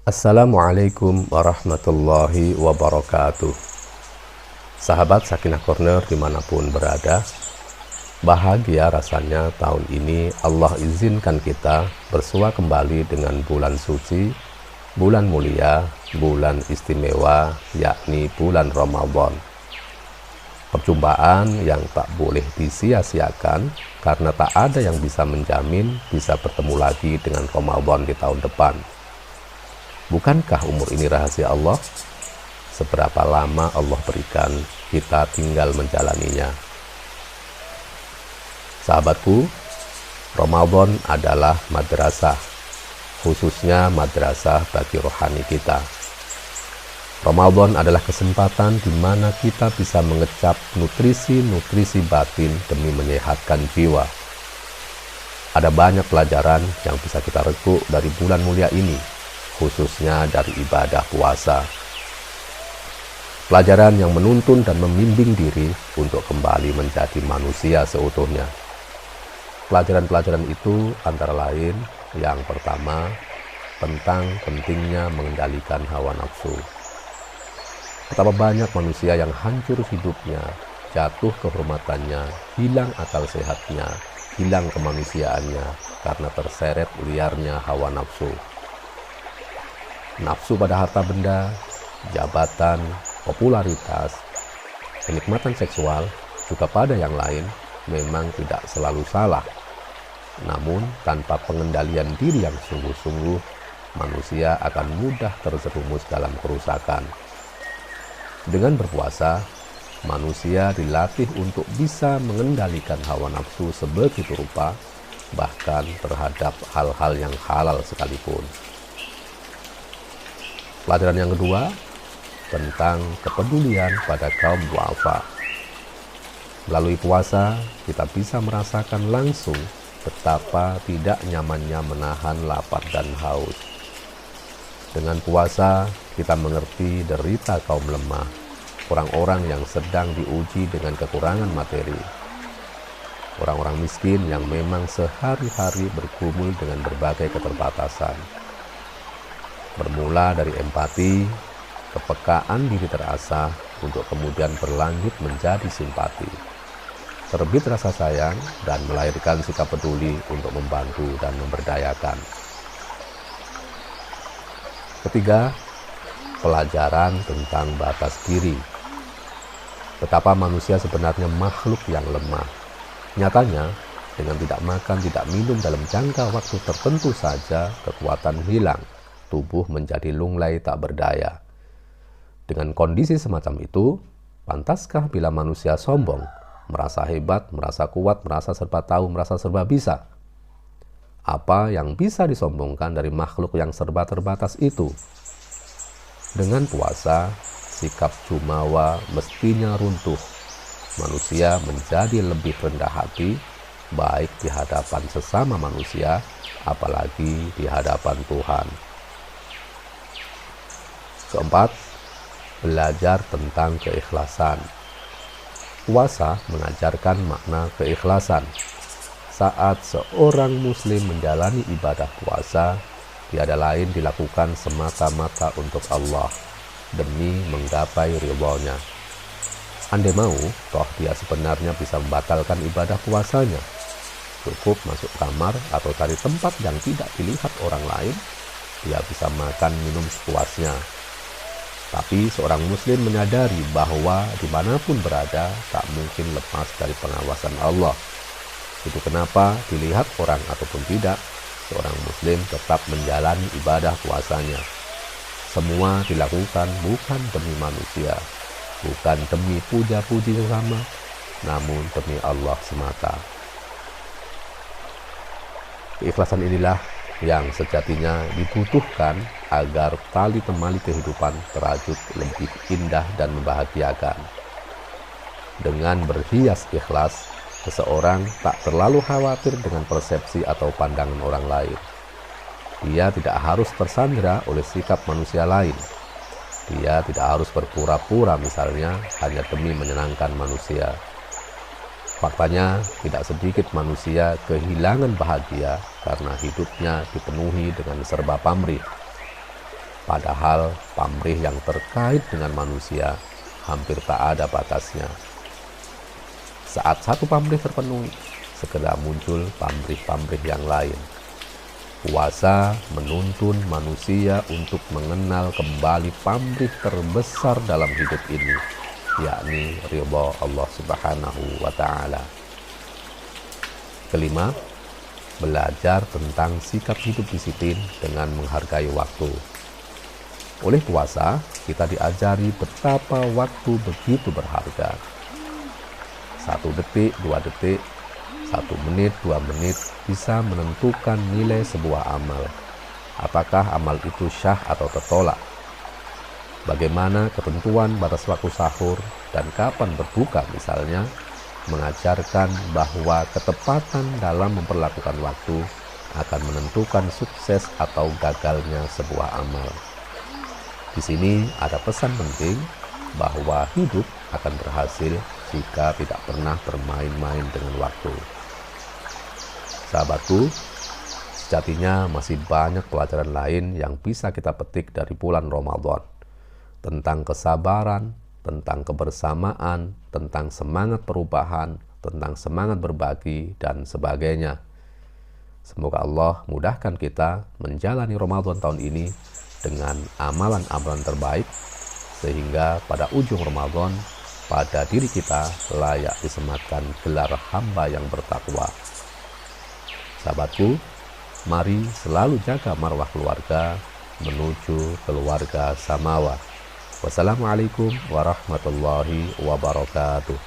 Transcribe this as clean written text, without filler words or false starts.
Assalamualaikum warahmatullahi wabarakatuh. Sahabat Sakinah Corner dimanapun berada, bahagia rasanya tahun ini Allah izinkan kita bersua kembali dengan bulan suci, bulan mulia, bulan istimewa, yakni bulan Ramadan. Perjumpaan yang tak boleh disia-siakan karena tak ada yang bisa menjamin bisa bertemu lagi dengan Ramadan di tahun depan. Bukankah umur ini rahasia Allah? Seberapa lama Allah berikan, kita tinggal menjalaninya. Sahabatku, Ramadan adalah madrasah, khususnya madrasah bagi rohani kita. Ramadan adalah kesempatan di mana kita bisa mengecap nutrisi-nutrisi batin demi menyehatkan jiwa. Ada banyak pelajaran yang bisa kita rekuk dari bulan mulia ini, khususnya dari ibadah puasa. Pelajaran yang menuntun dan membimbing diri untuk kembali menjadi manusia seutuhnya. Pelajaran-pelajaran itu antara lain, yang pertama, tentang pentingnya mengendalikan hawa nafsu. Betapa banyak manusia yang hancur hidupnya, jatuh kehormatannya, hilang akal sehatnya, hilang kemanusiaannya karena terseret liarnya hawa nafsu. Nafsu pada harta benda, jabatan, popularitas, kenikmatan seksual, juga pada yang lain memang tidak selalu salah. Namun tanpa pengendalian diri yang sungguh-sungguh, manusia akan mudah terjerumus dalam kerusakan. Dengan berpuasa, manusia dilatih untuk bisa mengendalikan hawa nafsu sebegitu rupa, bahkan terhadap hal-hal yang halal sekalipun. Pelajaran yang kedua, tentang kepedulian pada kaum duafa. Melalui puasa, kita bisa merasakan langsung betapa tidak nyamannya menahan lapar dan haus. Dengan puasa, kita mengerti derita kaum lemah, orang-orang yang sedang diuji dengan kekurangan materi, orang-orang miskin yang memang sehari-hari bergumul dengan berbagai keterbatasan. Bermula dari empati, kepekaan diri terasah untuk kemudian berlanjut menjadi simpati. Terbit rasa sayang dan melahirkan sikap peduli untuk membantu dan memberdayakan. Ketiga, pelajaran tentang batas diri. Betapa manusia sebenarnya makhluk yang lemah. Nyatanya, dengan tidak makan, tidak minum dalam jangka waktu tertentu saja, kekuatan hilang. Tubuh menjadi lunglai tak berdaya. Dengan kondisi semacam itu, pantaskah bila manusia sombong, merasa hebat, merasa kuat, merasa serba tahu, merasa serba bisa? Apa yang bisa disombongkan dari makhluk yang serba terbatas itu? Dengan puasa, sikap jumawa mestinya runtuh. Manusia menjadi lebih rendah hati, baik di hadapan sesama manusia, apalagi di hadapan Tuhan. Keempat, belajar tentang keikhlasan. Puasa mengajarkan makna keikhlasan. Saat seorang muslim menjalani ibadah puasa, tiada lain dilakukan semata-mata untuk Allah, demi menggapai ridhonya. Andai mau, toh dia sebenarnya bisa membatalkan ibadah puasanya. Cukup masuk kamar atau cari tempat yang tidak dilihat orang lain, dia bisa makan minum sepuasnya. Tapi seorang muslim menyadari bahwa dimanapun berada tak mungkin lepas dari pengawasan Allah. Itu kenapa dilihat orang ataupun tidak, seorang muslim tetap menjalani ibadah puasanya. Semua dilakukan bukan demi manusia, bukan demi puja-puji sesama, namun demi Allah semata. Keikhlasan inilah yang sejatinya dibutuhkan agar tali temali kehidupan terajut lebih indah dan membahagiakan. Dengan berhias ikhlas, seseorang tak terlalu khawatir dengan persepsi atau pandangan orang lain. Dia tidak harus tersandera oleh sikap manusia lain. Dia tidak harus berpura-pura misalnya hanya demi menyenangkan manusia. Faktanya, tidak sedikit manusia kehilangan bahagia karena hidupnya dipenuhi dengan serba pamrih. Padahal pamrih yang terkait dengan manusia hampir tak ada batasnya. Saat satu pamrih terpenuhi, segera muncul pamrih-pamrih yang lain. Puasa menuntun manusia untuk mengenal kembali pamrih terbesar dalam hidup ini, yakni ridha Allah Subhanahu wa Ta'ala. Kelima, belajar tentang sikap hidup disiplin dengan menghargai waktu. Oleh puasa, kita diajari betapa waktu begitu berharga. 1 detik, 2 detik, 1 menit, 2 menit bisa menentukan nilai sebuah amal. Apakah amal itu syah atau tertolak? Bagaimana ketentuan batas waktu sahur dan kapan berbuka misalnya, mengajarkan bahwa ketepatan dalam memperlakukan waktu akan menentukan sukses atau gagalnya sebuah amal. Di sini ada pesan penting bahwa hidup akan berhasil jika tidak pernah bermain-main dengan waktu. Sahabatku, sejatinya masih banyak pelajaran lain yang bisa kita petik dari bulan Ramadan. Tentang kesabaran, tentang kebersamaan, tentang semangat perubahan, tentang semangat berbagi, dan sebagainya. Semoga Allah mudahkan kita menjalani Ramadan tahun ini dengan amalan-amalan terbaik, sehingga pada ujung Ramadan, pada diri kita layak disematkan gelar hamba yang bertakwa. Sahabatku, mari selalu jaga marwah keluarga menuju keluarga samawa. Wassalamualaikum warahmatullahi wabarakatuh.